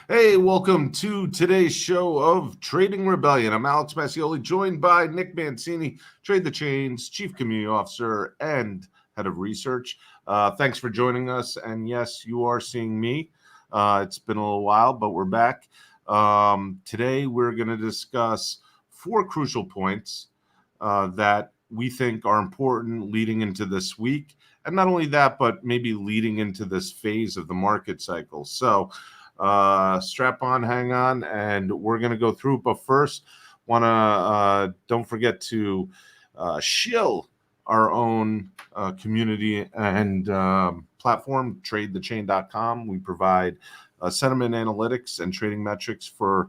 Hey, welcome to today's show of Trading Rebellion. I'm Alex Mascioli, joined by Nick Mancini, Trade the Chain's Chief Community Officer and Head of Research. Thanks for joining us. And yes, you are seeing me. It's been a little while, but we're back. Today, we're going to discuss 4 crucial points that we think are important leading into this week. And not only that, but maybe leading into this phase of the market cycle. So, strap on, hang on, and we're going to go through. But first, don't forget to shill our own community and platform, tradethechain.com. We provide sentiment analytics and trading metrics for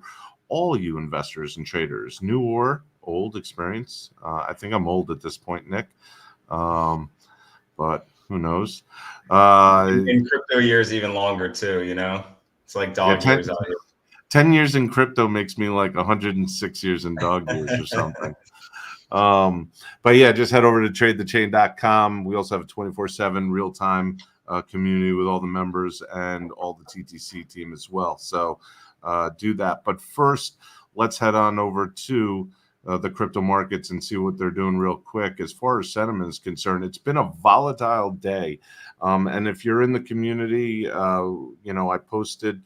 all you investors and traders, new or old experience. I think I'm old at this point, Nick, but who knows? In crypto years, even longer too. It's like dog years out here. 10 years in crypto makes me like 106 years in dog years or something. But yeah, just head over to tradethechain.com. We also have a 24/7 real-time community with all the members and all the TTC team as well. So do that. But first, let's head on over to the crypto markets and see what they're doing real quick. As far as sentiment is concerned, it's been a volatile day. And if you're in the community, I posted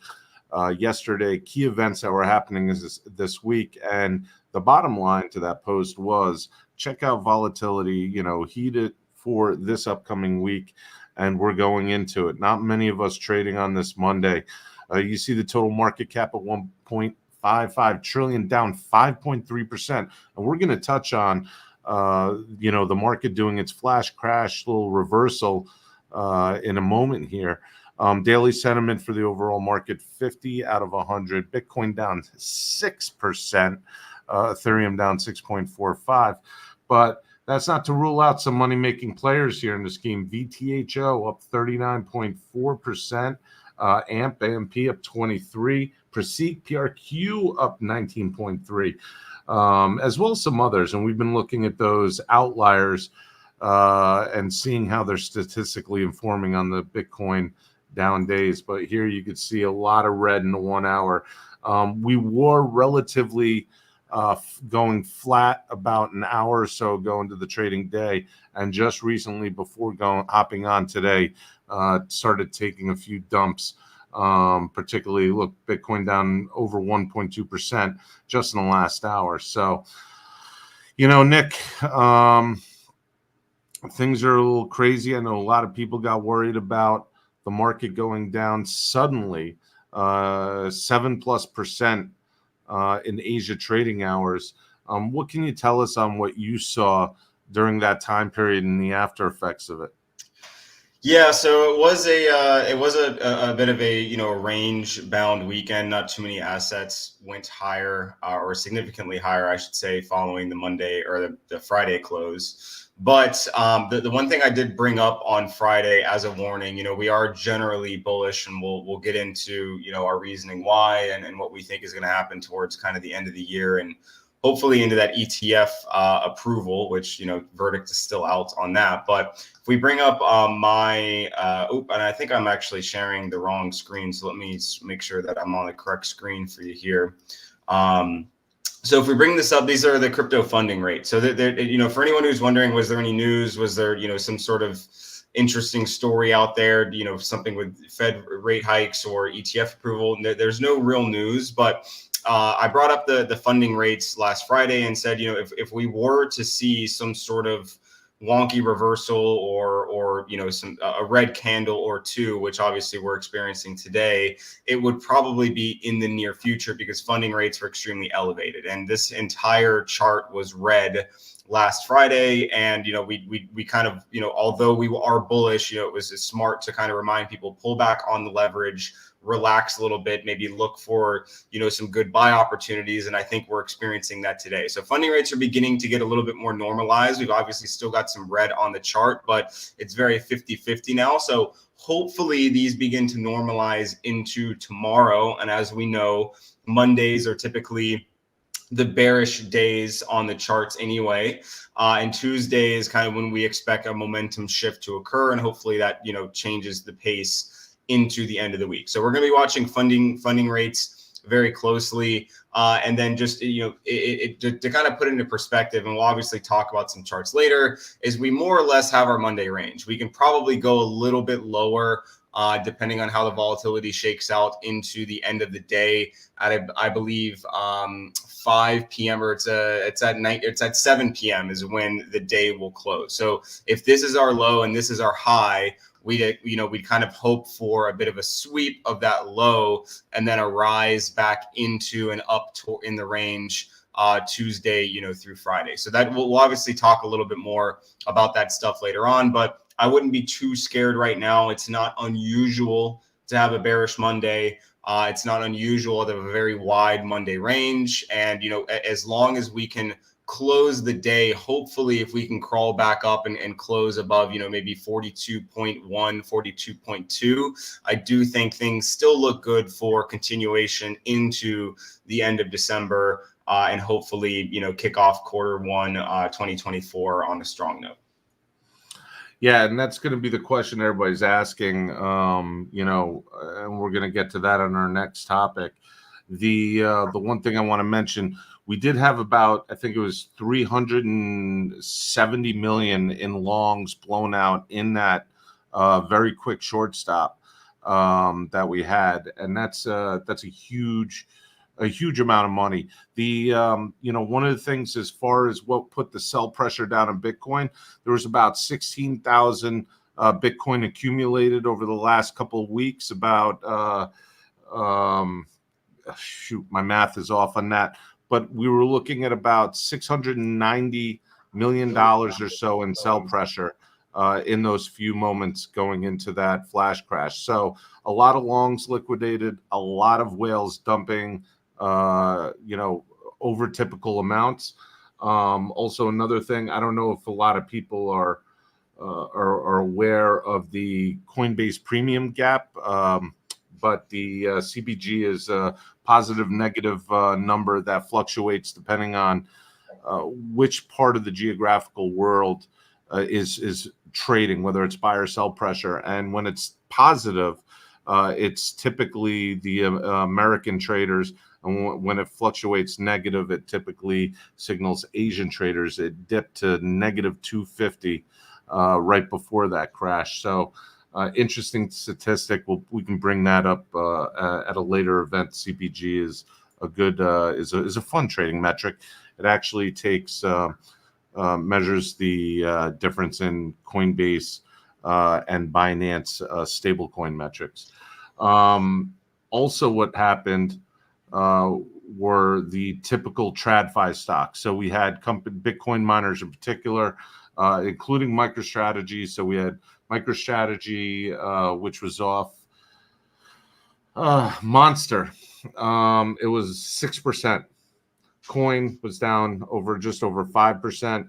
yesterday key events that were happening this week. And the bottom line to that post was check out volatility, heat it for this upcoming week. And we're going into it. Not many of us trading on this Monday. You see the total market cap at 1.55 trillion, down 5.3%. And we're going to touch on, the market doing its flash crash little reversal in a moment here. Daily sentiment for the overall market, 50 out of 100. Bitcoin down 6%. Ethereum down 6.45. But that's not to rule out some money-making players here in the scheme. VTHO up 39.4%. AMP up 23%. Perseek PRQ up 19.3%. As well as some others. And we've been looking at those outliers and seeing how they're statistically informing on the Bitcoin down days. But here you could see a lot of red in the 1 hour. We were relatively going flat about an hour or so going to the trading day, and just recently before hopping on today started taking a few dumps. Particularly, look, Bitcoin down over 1.2% just in the last hour. So, Nick, things are a little crazy. I know a lot of people got worried about the market going down suddenly, 7+% in Asia trading hours. What can you tell us on what you saw during that time period and the after effects of it? Yeah, so it was a bit of a range bound weekend. Not too many assets went higher or significantly higher, I should say, following the Monday or the Friday close. But the one thing I did bring up on Friday as a warning, we are generally bullish, and we'll get into our reasoning why and what we think is going to happen towards kind of the end of the year and hopefully into that ETF approval, which verdict is still out on that. But if we bring up and I think I'm actually sharing the wrong screen, so let me make sure that I'm on the correct screen for you here. So if we bring this up, these are the crypto funding rates. So for anyone who's wondering, was there any news? Was there some sort of interesting story out there? Something with Fed rate hikes or ETF approval? There's no real news, but I brought up the funding rates last Friday and said, if we were to see some sort of wonky reversal or a red candle or two, which obviously we're experiencing today, it would probably be in the near future because funding rates were extremely elevated. And this entire chart was red last Friday. And, we kind of, although we are bullish, it was smart to kind of remind people, pull back on the leverage, relax a little bit, maybe look for, some good buy opportunities. And I think we're experiencing that today. So funding rates are beginning to get a little bit more normalized. We've obviously still got some red on the chart, but it's very 50-50 now. So hopefully these begin to normalize into tomorrow. And as we know, Mondays are typically the bearish days on the charts anyway. And Tuesday is kind of when we expect a momentum shift to occur. And hopefully that, changes the pace into the end of the week. So we're going to be watching funding rates very closely. And then just, to kind of put it into perspective, and we'll obviously talk about some charts later, is we more or less have our Monday range. We can probably go a little bit lower depending on how the volatility shakes out into the end of the day at, I believe, 5 p.m. or it's at 7 p.m. is when the day will close. So if this is our low and this is our high, we kind of hope for a bit of a sweep of that low and then a rise back into an in the range Tuesday, through Friday. So that we'll obviously talk a little bit more about that stuff later on, but I wouldn't be too scared right now. It's not unusual to have a bearish Monday. It's not unusual to have a very wide Monday range. And, as long as we can close the day, hopefully if we can crawl back up and close above, maybe 42.1, 42.2, I do think things still look good for continuation into the end of December and hopefully, kick off Q1 2024 on a strong note. Yeah, and that's going to be the question everybody's asking, and we're going to get to that on our next topic. The one thing I want to mention, we did have about, I think it was 370 million in longs blown out in that very quick short stop that we had, and that's a huge amount of money. The one of the things as far as what put the sell pressure down on Bitcoin, there was about 16,000 Bitcoin accumulated over the last couple of weeks. About my math is off on that, but we were looking at about $690 million or so in sell pressure in those few moments going into that flash crash. So a lot of longs liquidated, a lot of whales dumping over typical amounts. Also, another thing, I don't know if a lot of people are aware of the Coinbase premium gap, but the CBG is a positive negative number that fluctuates depending on which part of the geographical world is trading, whether it's buy or sell pressure. And when it's positive, it's typically the American traders. And when it fluctuates negative, it typically signals Asian traders. It dipped to negative 250 right before that crash. So interesting statistic. We can bring that up at a later event. CPG is a good is a fun trading metric. It actually takes measures the difference in Coinbase and Binance stablecoin metrics. Also, what happened were the typical TradFi stocks. So we had Bitcoin miners in particular, including MicroStrategy. So we had MicroStrategy, which was off Monster. It was 6%. Coin was down just over 5%.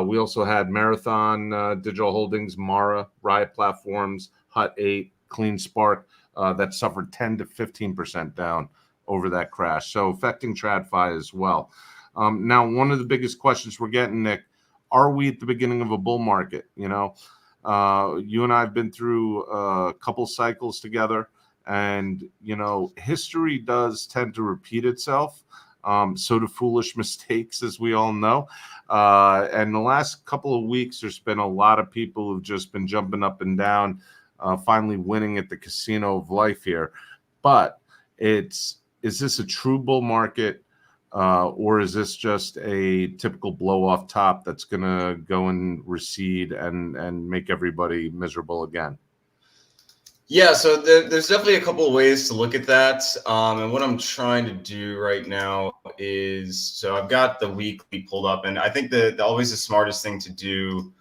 We also had Marathon Digital Holdings, Mara, Riot Platforms, Hut 8, Clean Spark that suffered 10 to 15% down over that crash. So affecting TradFi as well. Now, one of the biggest questions we're getting, Nick, are we at the beginning of a bull market? You and I have been through a couple cycles together, and, history does tend to repeat itself. So do foolish mistakes, as we all know. And the last couple of weeks, there's been a lot of people who've just been jumping up and down, finally winning at the casino of life here. But is this a true bull market, or is this just a typical blow off top that's going to go and recede and make everybody miserable again? Yeah, so there's definitely a couple of ways to look at that. And what I'm trying to do right now is, so I've got the weekly pulled up, and I think always the smartest thing to do,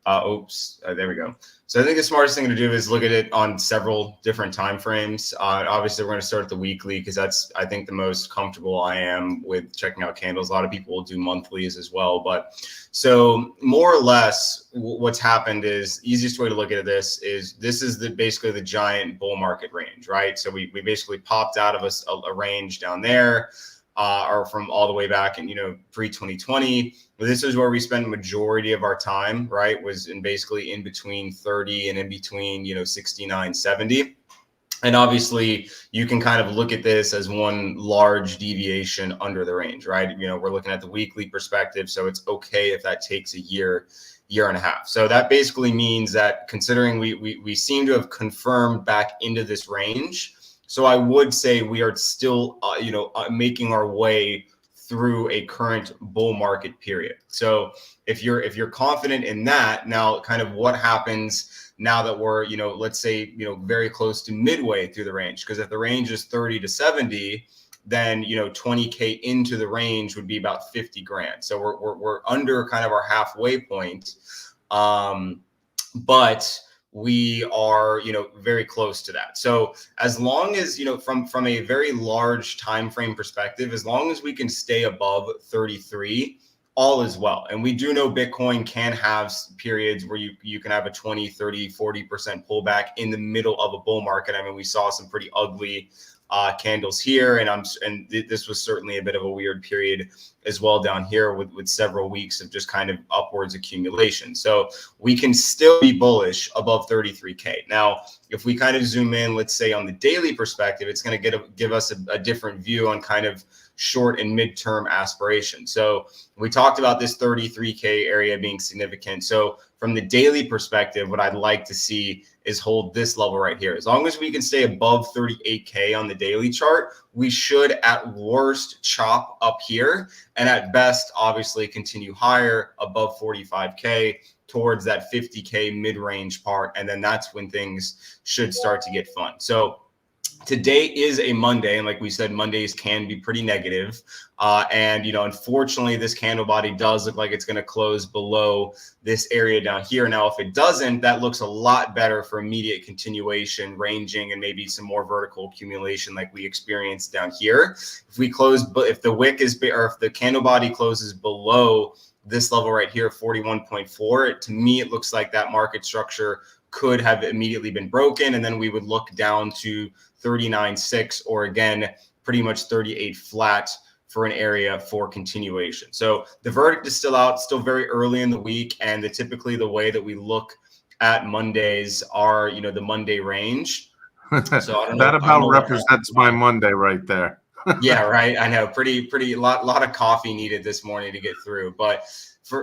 there we go. So I think the smartest thing to do is look at it on several different time frames. Obviously, we're going to start the weekly because that's, I think, the most comfortable I am with checking out candles. A lot of people will do monthlies as well. But so more or less what's happened is, easiest way to look at this is basically the giant bull market range, right? So we basically popped out of a range down there. Or from all the way back in, pre-2020. This is where we spend majority of our time, right? Was basically in between 30 and in between, 69, 70. And obviously, you can kind of look at this as one large deviation under the range, right? We're looking at the weekly perspective, so it's okay if that takes a year and a half. So that basically means that considering we seem to have confirmed back into this range, so I would say we are still, making our way through a current bull market period. So if you're confident in that, now kind of what happens now that we're, let's say, very close to midway through the range, because if the range is 30 to 70, then 20K into the range would be about 50 grand. So we're under kind of our halfway point, but we are very close to that. So as long as from a very large time frame perspective, as long as we can stay above 33, all is well. And we do know Bitcoin can have periods where you can have a 20, 30, 40% pullback in the middle of a bull market. I mean, we saw some pretty ugly candles here, and this was certainly a bit of a weird period as well down here with several weeks of just kind of upwards accumulation. So we can still be bullish above 33K. Now, if we kind of zoom in, let's say on the daily perspective, it's going to give us a different view on kind of short and midterm aspiration. So we talked about this 33K area being significant. So from the daily perspective, what I'd like to see is hold this level right here. As long as we can stay above 38K on the daily chart, we should at worst chop up here, and at best, obviously, continue higher above 45K towards that 50K mid-range part. And then that's when things should start to get fun. So today is a Monday, and like we said, Mondays can be pretty negative. And unfortunately, this candle body does look like it's going to close below this area down here. Now, if it doesn't, that looks a lot better for immediate continuation, ranging, and maybe some more vertical accumulation like we experienced down here. If we close, but if the wick is, or if the candle body closes below this level right here, 41.4, to me, it looks like that market structure could have immediately been broken, and then we would look down to 39.6, or again, pretty much 38 flat for an area for continuation. So the verdict is still out, still very early in the week, and typically the way that we look at Mondays are, the Monday range. So I don't know. That about represents my Monday right there. Yeah, right. I know. Pretty lot of coffee needed this morning to get through, but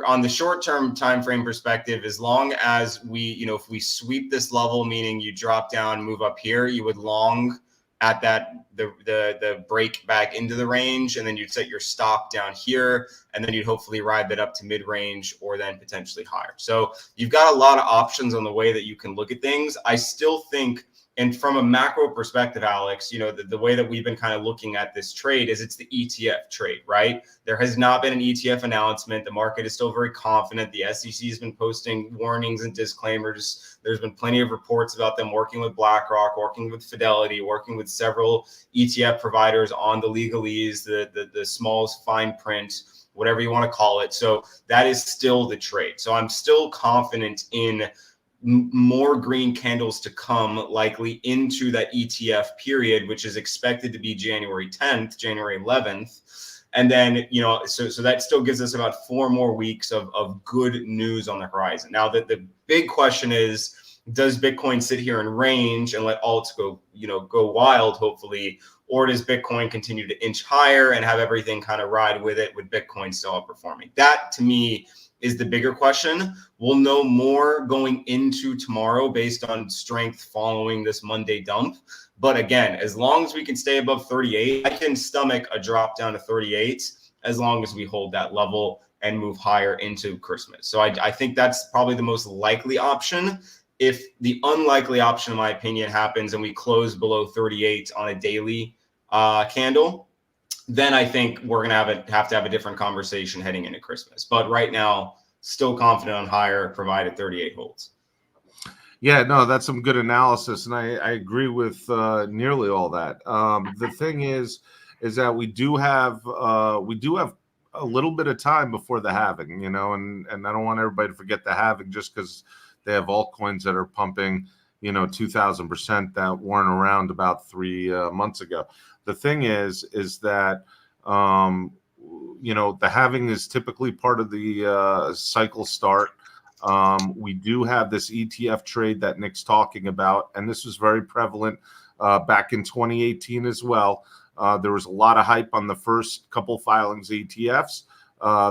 on the short-term time frame perspective, as long as we, if we sweep this level, meaning you drop down, move up here, you would long at that the break back into the range, and then you'd set your stop down here, and then you'd hopefully ride that up to mid-range or then potentially higher. So you've got a lot of options on the way that you can look at things. I still think, and from a macro perspective, Alex, the way that we've been kind of looking at this trade is it's the ETF trade, right? There has not been an ETF announcement. The market is still very confident. The SEC has been posting warnings and disclaimers. There's been plenty of reports about them working with BlackRock, working with Fidelity, working with several ETF providers on the legalese, the small fine print, whatever you want to call it. So that is still the trade. So I'm still confident in more green candles to come, likely into that ETF period, which is expected to be January 10th, January 11th. And then, so that still gives us about 4 more weeks of good news on the horizon. Now, the big question is, does Bitcoin sit here in range and let alts go wild, hopefully, or does Bitcoin continue to inch higher and have everything kind of ride with it, with Bitcoin still outperforming? That, to me, is the bigger question. We'll know more going into tomorrow based on strength following this Monday dump. But again, as long as we can stay above 38, I can stomach a drop down to 38 as long as we hold that level and move higher into Christmas. So I think that's probably the most likely option. If the unlikely option, in my opinion, happens and we close below 38 on a daily candle, then I think we're going to have to have a different conversation heading into Christmas. But right now, still confident on higher, provided 38 holds. Yeah, no, that's some good analysis, and I agree with nearly all that. The thing is that we do have a little bit of time before the halving, and I don't want everybody to forget the halving just because they have altcoins that are pumping, 2,000% that weren't around about 3 months ago. The thing is that, the halving is typically part of the cycle start. We do have this ETF trade that Nick's talking about, and this was very prevalent back in 2018 as well. There was a lot of hype on the first couple filings of ETFs.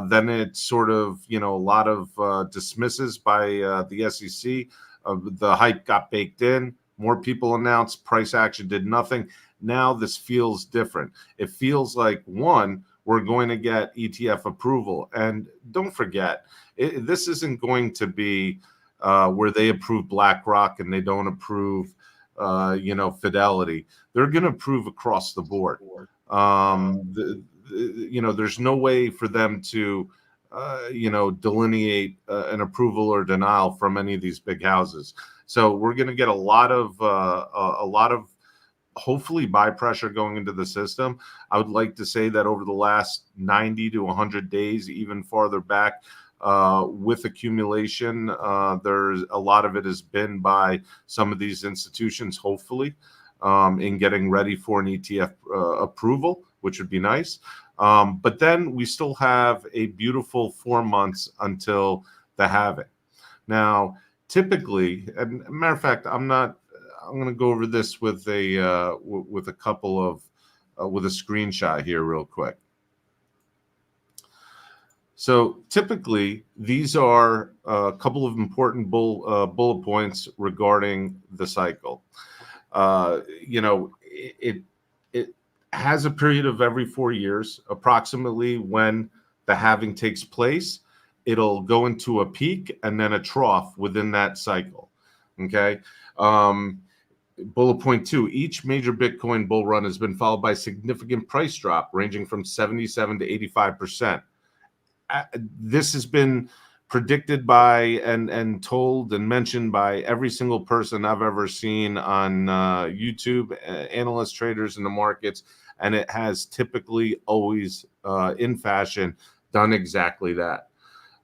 Then it sort of, a lot of dismisses by the SEC. The hype got baked in. More people announced. Price action did nothing. Now this feels different. It feels like, one, we're going to get ETF approval. And don't forget, this isn't going to be where they approve BlackRock and they don't approve Fidelity. They're going to approve across the board. There's no way for them to, delineate an approval or denial from any of these big houses. So we're going to get a lot of hopefully buy pressure going into the system. I would like to say that over the last 90 to 100 days, even farther back, with accumulation, there's a lot of it has been by some of these institutions, hopefully, in getting ready for an ETF approval, which would be nice. But then we still have a beautiful 4 months until the halving. Now, typically, and matter of fact, I'm going to go over this with a couple of with a screenshot here real quick. So typically, these are a couple of important bullet points regarding the cycle. It has a period of every 4 years, approximately when the halving takes place. It'll go into a peak and then a trough within that cycle. Okay. Bullet point 2, each major Bitcoin bull run has been followed by a significant price drop ranging from 77 to 85%. This has been predicted by and told and mentioned by every single person I've ever seen on YouTube, analysts, traders in the markets, and it has typically always, in fashion, done exactly that.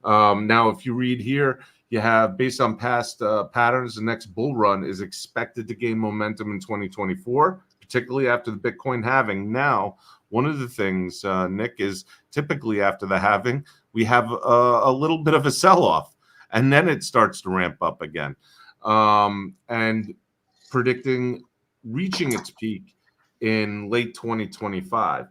Now, if you read here, you have, based on past patterns, the next bull run is expected to gain momentum in 2024, particularly after the Bitcoin halving. Now, one of the things, Nick, is typically after the halving, we have a little bit of a sell-off, and then it starts to ramp up again. And predicting reaching its peak in late 2025.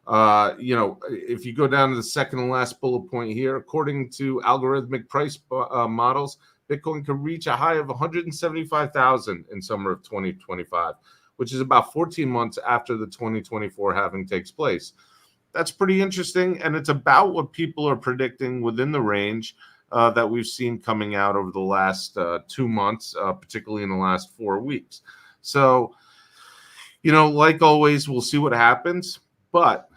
If you go down to the second and last bullet point here, according to algorithmic price models, Bitcoin could reach a high of 175,000 in summer of 2025, which is about 14 months after the 2024 halving takes place. That's pretty interesting, and it's about what people are predicting within the range that we've seen coming out over the last 2 months, particularly in the last 4 weeks. So, like always, we'll see what happens, but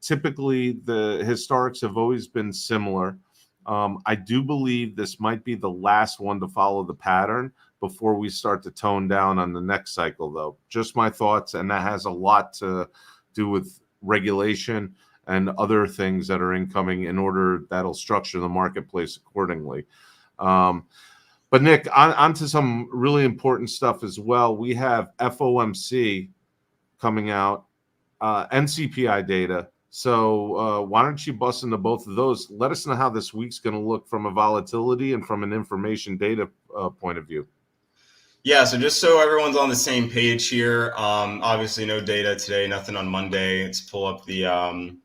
typically the historics have always been similar. I do believe this might be the last one to follow the pattern before we start to tone down on the next cycle, though. Just my thoughts, and that has a lot to do with regulation and other things that are incoming in order that'll structure the marketplace accordingly. But Nick, on to some really important stuff as well. We have FOMC coming out and CPI data. So why don't you bust into both of those? Let us know how this week's going to look from a volatility and from an information data point of view. Yeah, so just so everyone's on the same page here, obviously no data today, nothing on Monday. Let's pull up the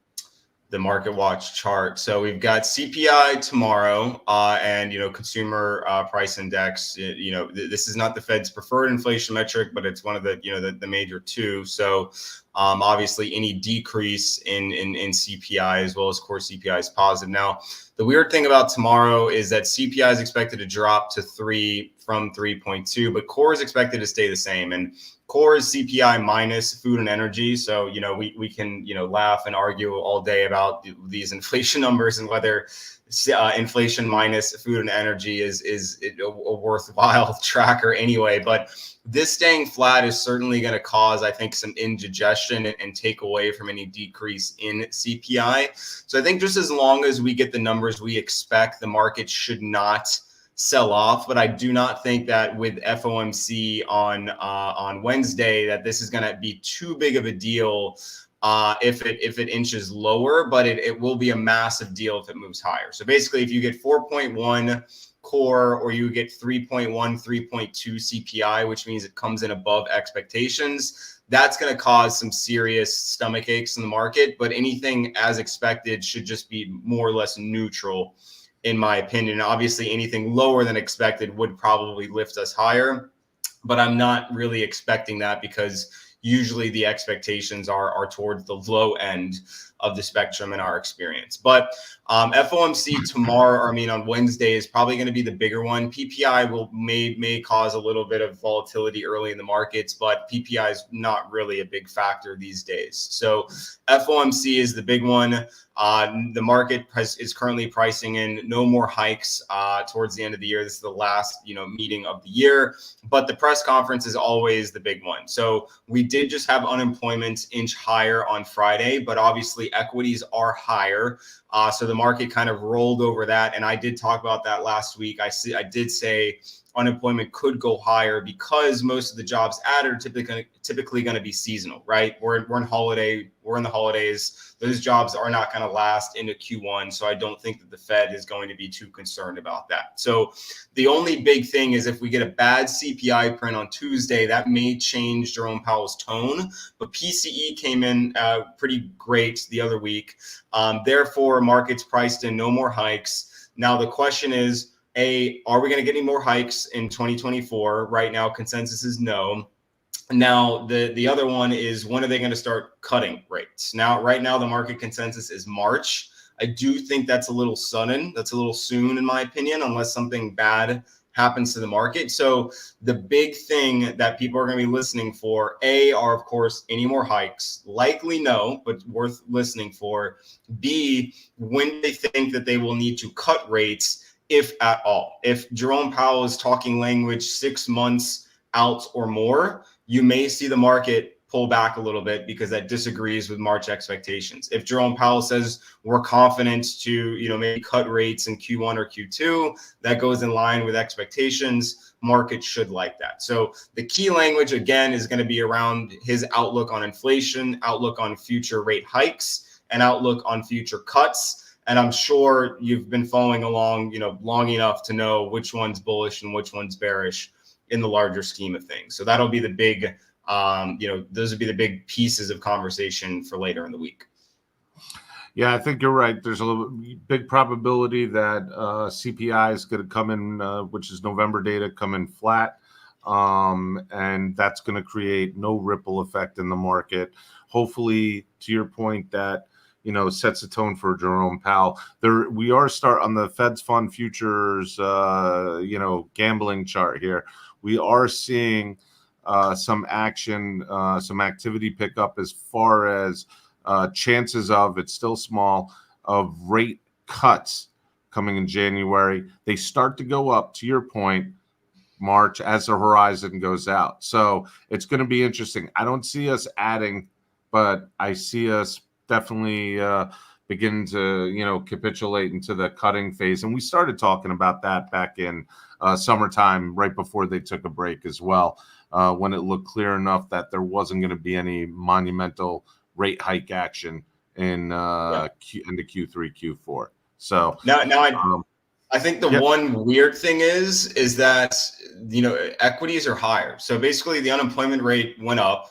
Market Watch chart. So we've got CPI tomorrow, and consumer price index. This is not the Fed's preferred inflation metric, but it's one of the major two. So obviously any decrease in CPI as well as core CPI is positive. Now, the weird thing about tomorrow is that CPI is expected to drop to 3 from 3.2, but core is expected to stay the same. And core is CPI minus food and energy. So, we can, laugh and argue all day about these inflation numbers and whether inflation minus food and energy is a worthwhile tracker anyway. But this staying flat is certainly going to cause, I think, some indigestion and take away from any decrease in CPI. So I think just as long as we get the numbers we expect, the market should not sell off. But I do not think that with FOMC on Wednesday that this is going to be too big of a deal if it inches lower, but it will be a massive deal if it moves higher. So basically, if you get 4.1 core, or you get 3.1, 3.2 CPI, which means it comes in above expectations, that's going to cause some serious stomach aches in the market. But anything as expected should just be more or less neutral, in my opinion. Obviously, anything lower than expected would probably lift us higher, but I'm not really expecting that, because usually the expectations are towards the low end of the spectrum in our experience. But FOMC tomorrow, or I mean on Wednesday, is probably going to be the bigger one. PPI may cause a little bit of volatility early in the markets, but PPI is not really a big factor these days. So FOMC is the big one. The market is currently pricing in no more hikes towards the end of the year. This is the last, meeting of the year, but the press conference is always the big one. So we did just have unemployment inch higher on Friday, but obviously equities are higher. So the market kind of rolled over that. And I did talk about that last week. I did say unemployment could go higher because most of the jobs added are typically going to be seasonal, right? We're in the holidays. Those jobs are not going to last into Q1. So I don't think that the Fed is going to be too concerned about that. So the only big thing is if we get a bad CPI print on Tuesday, that may change Jerome Powell's tone. But PCE came in pretty great the other week. Therefore, markets priced in no more hikes. Now, the question is, are we going to get any more hikes in 2024? Right now, consensus is no. Now, the other one is, when are they going to start cutting rates? Now, right now, the market consensus is March. I do think that's a little sudden. That's a little soon, in my opinion, unless something bad happens to the market. So the big thing that people are going to be listening for, are, of course, any more hikes. Likely no, but worth listening for. B, when they think that they will need to cut rates, if at all. If Jerome Powell is talking language 6 months out or more, you may see the market pull back a little bit because that disagrees with March expectations. If Jerome Powell says we're confident to, maybe cut rates in Q1 or Q2, that goes in line with expectations, market should like that. So the key language, again, is going to be around his outlook on inflation, outlook on future rate hikes, and outlook on future cuts. And I'm sure you've been following along, long enough to know which one's bullish and which one's bearish in the larger scheme of things. So that'll be the big, those would be the big pieces of conversation for later in the week. Yeah, I think you're right. There's a big probability that CPI is going to come in, which is November data, come in flat. And that's going to create no ripple effect in the market. Hopefully, to your point, that sets a tone for Jerome Powell. We are on the Fed's fund futures, gambling chart here. We are seeing some action, some activity pick up as far as chances of, it's still small, of rate cuts coming in January. They start to go up, to your point, March, as the horizon goes out. So it's going to be interesting. I don't see us adding, but I see us definitely begin to, capitulate into the cutting phase. And we started talking about that back in summertime, right before they took a break as well, when it looked clear enough that there wasn't going to be any monumental rate hike action in into Q3, Q4. So now I think the one weird thing is that, equities are higher. So basically the unemployment rate went up,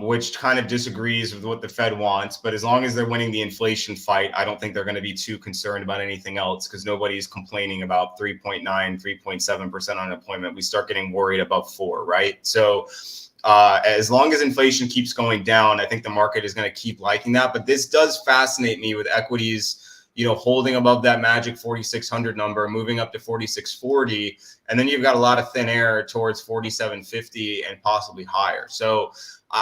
which kind of disagrees with what the Fed wants. But as long as they're winning the inflation fight, I don't think they're going to be too concerned about anything else, because nobody's complaining about 3.9, 3.7% unemployment. We start getting worried about 4, right? So as long as inflation keeps going down, I think the market is going to keep liking that. But this does fascinate me with equities, holding above that magic 4,600 number, moving up to 4,640. And then you've got a lot of thin air towards 4,750 and possibly higher. So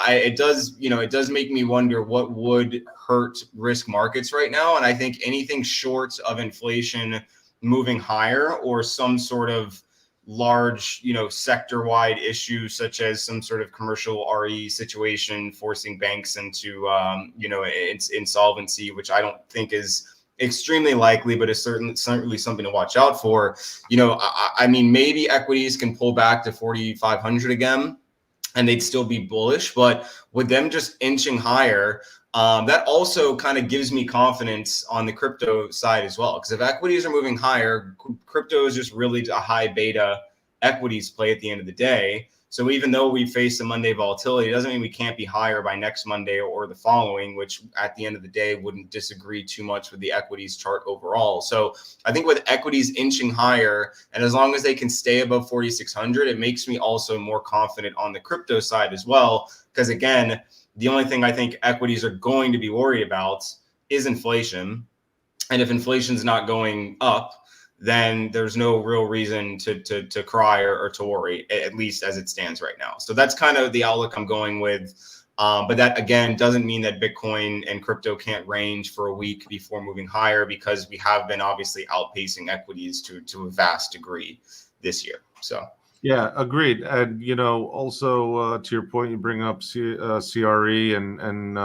it does make me wonder what would hurt risk markets right now. And I think anything short of inflation moving higher, or some sort of large, sector-wide issue, such as some sort of commercial RE situation forcing banks into, insolvency, which I don't think is extremely likely, but it's certainly something to watch out for. I mean, maybe equities can pull back to 4,500 again. and they'd still be bullish. But with them just inching higher, that also kind of gives me confidence on the crypto side as well. Because if equities are moving higher, crypto is just really a high beta equities play at the end of the day. So even though we face some Monday volatility, it doesn't mean we can't be higher by next Monday or the following, which at the end of the day wouldn't disagree too much with the equities chart overall. So I think with equities inching higher, and as long as they can stay above 4,600, it makes me also more confident on the crypto side as well. Because again, the only thing I think equities are going to be worried about is inflation. And if inflation's not going up, then there's no real reason to cry or to worry, at least as it stands right now. So that's kind of the outlook I'm going with. But that, again, doesn't mean that Bitcoin and crypto can't range for a week before moving higher, because we have been obviously outpacing equities to a vast degree this year. So. Yeah, agreed. And also to your point, you bring up CRE and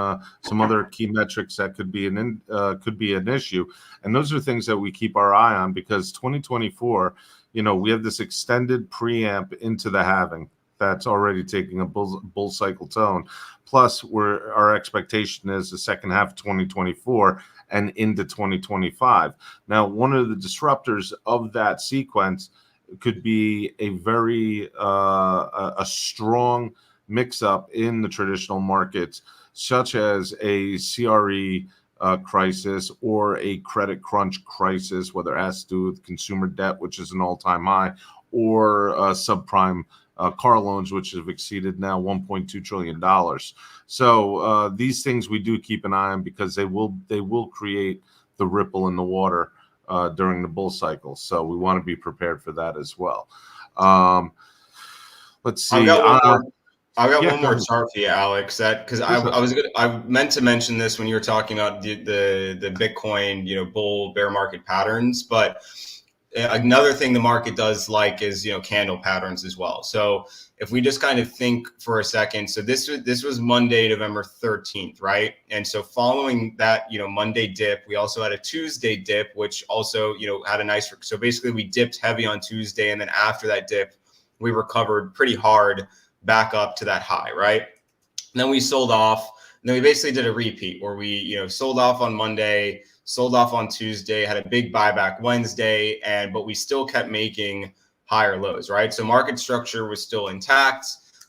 some other key metrics that could be an issue, and those are things that we keep our eye on, because 2024, we have this extended preamp into the halving that's already taking a bull cycle tone. Plus, our expectation is the second half of 2024 and into 2025. Now, one of the disruptors of that sequence could be a very a strong mix-up in the traditional markets, such as a CRE crisis or a credit crunch crisis, whether it has to do with consumer debt, which is an all-time high, or subprime car loans, which have exceeded now $1.2 trillion. So these things we do keep an eye on, because they will create the ripple in the water during the bull cycle. So we want to be prepared for that as well. Let's see. I've got one more chart for you, Alex. That because I meant to mention this when you were talking about the Bitcoin, bull bear market patterns, but another thing the market does like is candle patterns as well. So if we just kind of think for a second, so this was Monday, November 13th, right? And so following that, Monday dip, we also had a Tuesday dip, which also, had a nice, so basically we dipped heavy on Tuesday. And then after that dip, we recovered pretty hard back up to that high, right? And then we sold off. And then we basically did a repeat where we, sold off on Monday, sold off on Tuesday, had a big buyback Wednesday, but we still kept making higher lows, right? So market structure was still intact.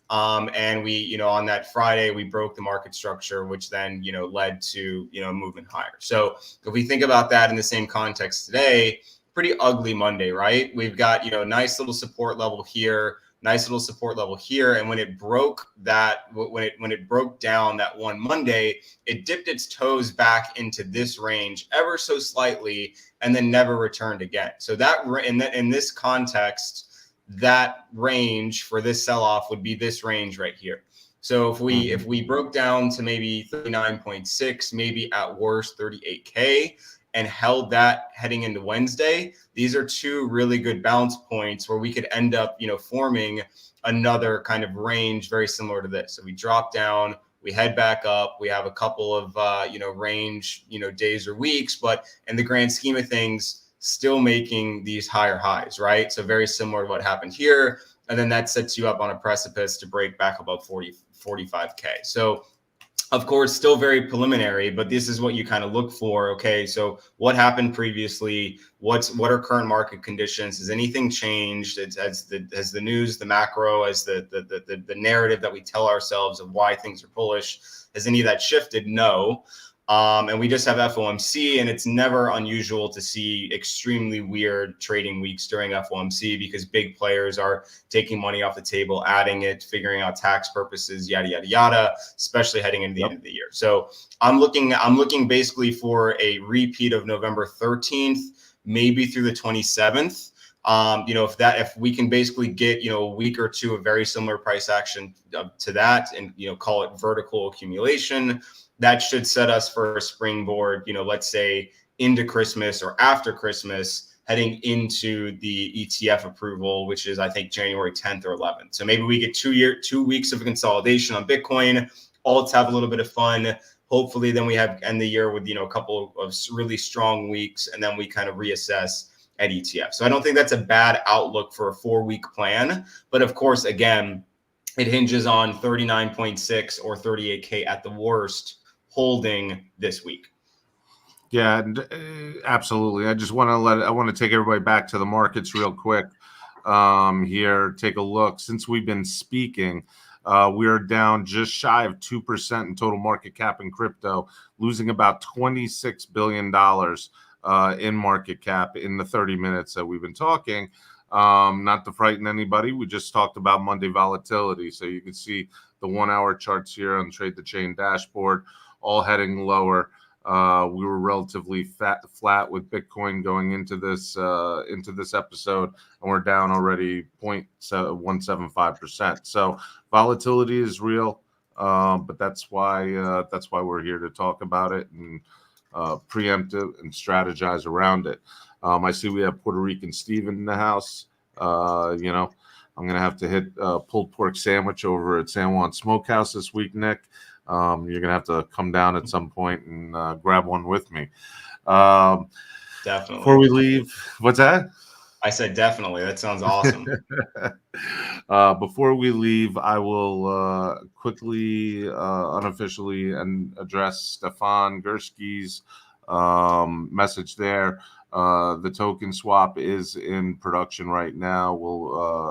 And we, on that Friday, we broke the market structure, which then, led to, movement higher. So if we think about that in the same context today, pretty ugly Monday, right? We've got, nice little support level here, nice little support level here. And when it broke that, when it broke down that one Monday, it dipped its toes back into this range ever so slightly, and then never returned again. So that in this context, that range for this sell-off would be this range right here. So if we broke down to maybe 39.6, maybe at worst 38K, and held that heading into Wednesday, these are two really good bounce points where we could end up, forming another kind of range very similar to this. So we drop down, we head back up, we have a couple of, range, days or weeks, but in the grand scheme of things, still making these higher highs, right? So very similar to what happened here. And then that sets you up on a precipice to break back above 45K. So of course, still very preliminary, but this is what you kind of look for. Okay, so what happened previously? What are current market conditions? Has anything changed? Has the news, the macro, as the narrative that we tell ourselves of why things are bullish, has any of that shifted? No. And we just have FOMC, and it's never unusual to see extremely weird trading weeks during FOMC because big players are taking money off the table, adding it, figuring out tax purposes, yada, yada, yada, especially heading into the end of the year. So I'm looking basically for a repeat of November 13th, maybe through the 27th. If we can basically get, a week or two of very similar price action to that and, call it vertical accumulation, that should set us for a springboard, let's say into Christmas or after Christmas, heading into the ETF approval, which is, I think, January 10th or 11th. So maybe we get 2 weeks of consolidation on Bitcoin. Alts have a little bit of fun. Hopefully, then we end the year with, a couple of really strong weeks, and then we kind of reassess at ETF. So I don't think that's a bad outlook for a 4-week plan. But of course, again, it hinges on 39.6 or 38K at the worst holding this week. Yeah, and, absolutely. I want to take everybody back to the markets real quick. Here, take a look. Since we've been speaking, we are down just shy of 2% in total market cap in crypto, losing about $26 billion in market cap in the 30 minutes that we've been talking. Not to frighten anybody, we just talked about Monday volatility. So you can see the 1 hour charts here on Trade the Chain dashboard, all heading lower. We were relatively flat with Bitcoin going into this episode, and we're down already 0.175%. So volatility is real, but that's why we're here to talk about it and preempt it and strategize around it. I see we have Puerto Rican Steven in the house. I'm gonna have to hit pulled pork sandwich over at San Juan Smokehouse this week, Nick. You're gonna have to come down at some point and grab one with me. Definitely. Before we leave, what's that? I said definitely. That sounds awesome. Before we leave, I will quickly, unofficially, and address Stefan Gursky's message there. The token swap is in production right now.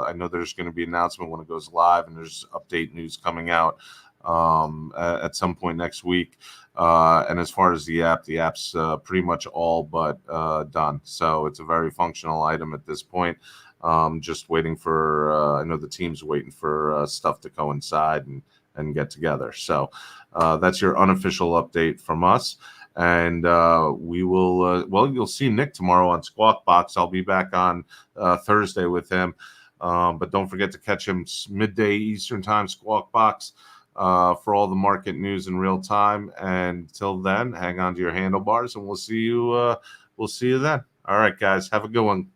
I know there's going to be an announcement when it goes live, and there's update news coming out at some point next week. And as far as the app's pretty much all but done. So it's a very functional item at this point. Just waiting for, I know the team's waiting for stuff to coincide and get together. So that's your unofficial update from us. And we will, you'll see Nick tomorrow on Squawk Box. I'll be back on Thursday with him. But don't forget to catch him midday Eastern time, Squawk Box, for all the market news in real time. And till then, hang on to your handlebars, and we'll see you then. All right, guys, have a good one.